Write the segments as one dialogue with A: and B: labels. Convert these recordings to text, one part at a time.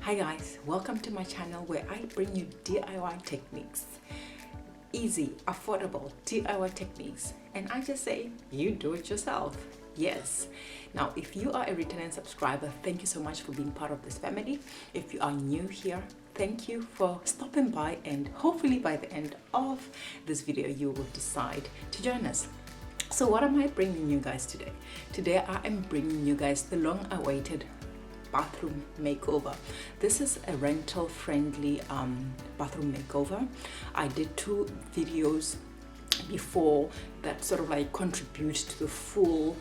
A: Hi guys, welcome to my channel where I bring you DIY techniques. Easy, affordable DIY techniques. And I just say, you do it yourself. Yes. Now, if you are a returning subscriber, thank you so much for being part of this family. If you are new here, thank you for stopping by, and hopefully by the end of this video, you will decide to join us. So what am I bringing you guys today? Today, I am bringing you guys the long-awaited bathroom makeover. This is a rental friendly bathroom makeover. I did 2 videos before that sort of like contribute to the full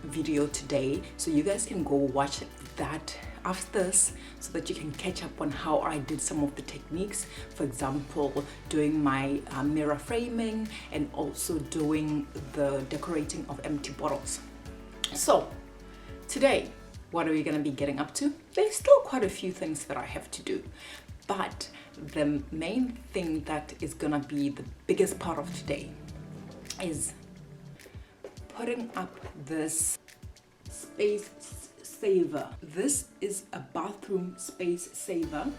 A: video today, so you guys can go watch that after this so that you can catch up on how I did some of the techniques. For example, doing my mirror framing and also doing the decorating of empty bottles. So today, what are we going to be getting up to? There's still quite a few things that I have to do, but the main thing that is going to be the biggest part of today is putting up this space saver. This is a bathroom space saver.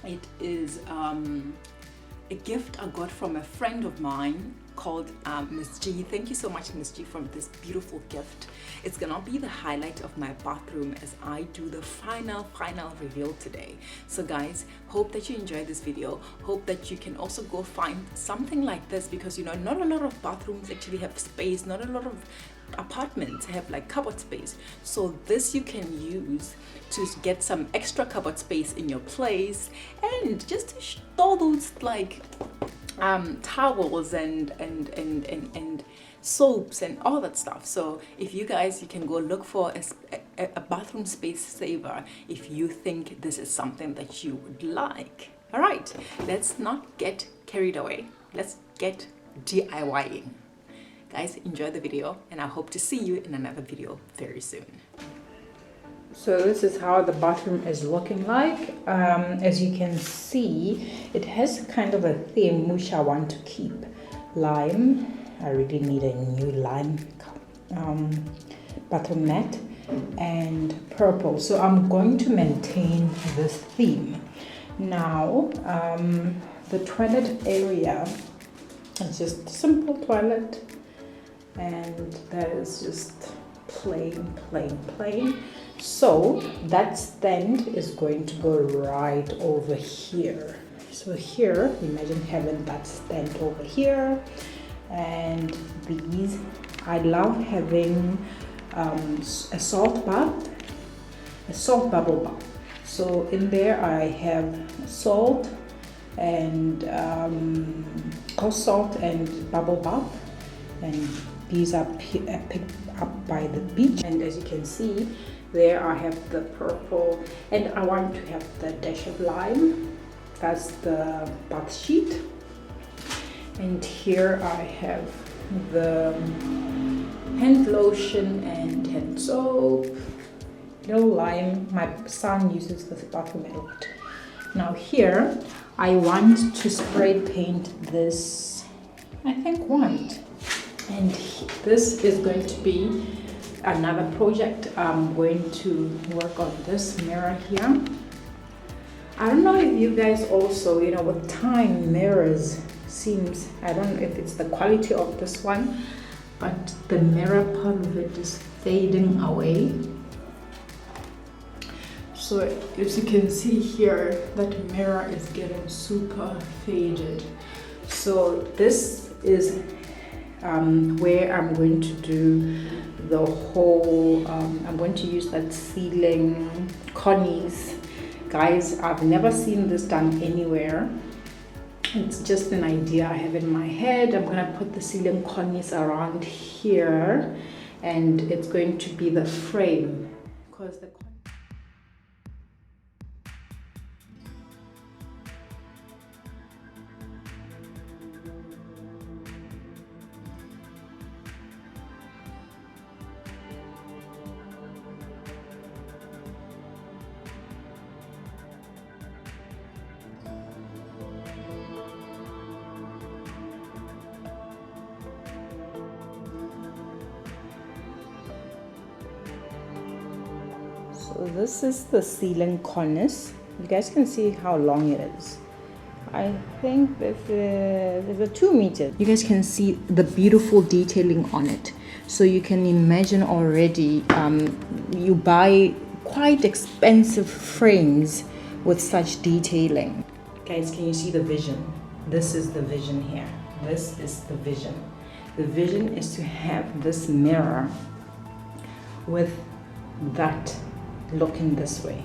A: It is a gift I got from a friend of mine called Miss G. Thank you so much, Miss G, for this beautiful gift. It's gonna be the highlight of my bathroom as I do the final reveal today. So guys, hope that you enjoy this video. Hope that you can also go find something like this, because you know, not a lot of bathrooms actually have space. Not a lot of apartments have like cupboard space. So this you can use to get some extra cupboard space in your place, and just to store those like towels and soaps and all that stuff. So if you guys, you can go look for a bathroom space saver if you think this is something that you would like. All right, let's not get carried away. Let's get DIYing. Guys, enjoy the video, and I hope to see you in another video very soon.
B: So this is how the bathroom is looking like. As you can see, it has kind of a theme which I want to keep. Lime. I really need a new lime bathroom mat, and purple. So I'm going to maintain this theme. Now, the toilet area is just a simple toilet, and that is just plain. So that stand is going to go right over here. So here, imagine having that stand over here, and these, I love having a salt bath, a salt bubble bath. So in there I have salt and coarse salt and bubble bath, and these are picked up by the beach. And as you can see, there I have the purple, and I want to have the dash of lime. That's the bath sheet. And here I have the hand lotion and hand soap, little lime. My son uses this bathroom a lot. Now here I want to spray paint this, I think, white. And this is going to be another project. I'm going to work on this mirror here. I don't know if you guys also, you know, with time, mirrors seems, I don't know if it's the quality of this one, but the mirror part of it is fading away. So as you can see here, that mirror is getting super faded. So this is where I'm going to do the whole, I'm going to use that ceiling cornice. Guys, I've never seen this done anywhere. It's just an idea I have in my head. I'm gonna put the ceiling cornice around here, and it's going to be the frame, because the So this is the ceiling cornice. You guys can see how long it is. I think this is a 2 meters. You guys can see the beautiful detailing on it. So you can imagine already you buy quite expensive frames with such detailing. Guys, can you see the vision? This is the vision here. This is the vision. The vision is to have this mirror with that looking this way.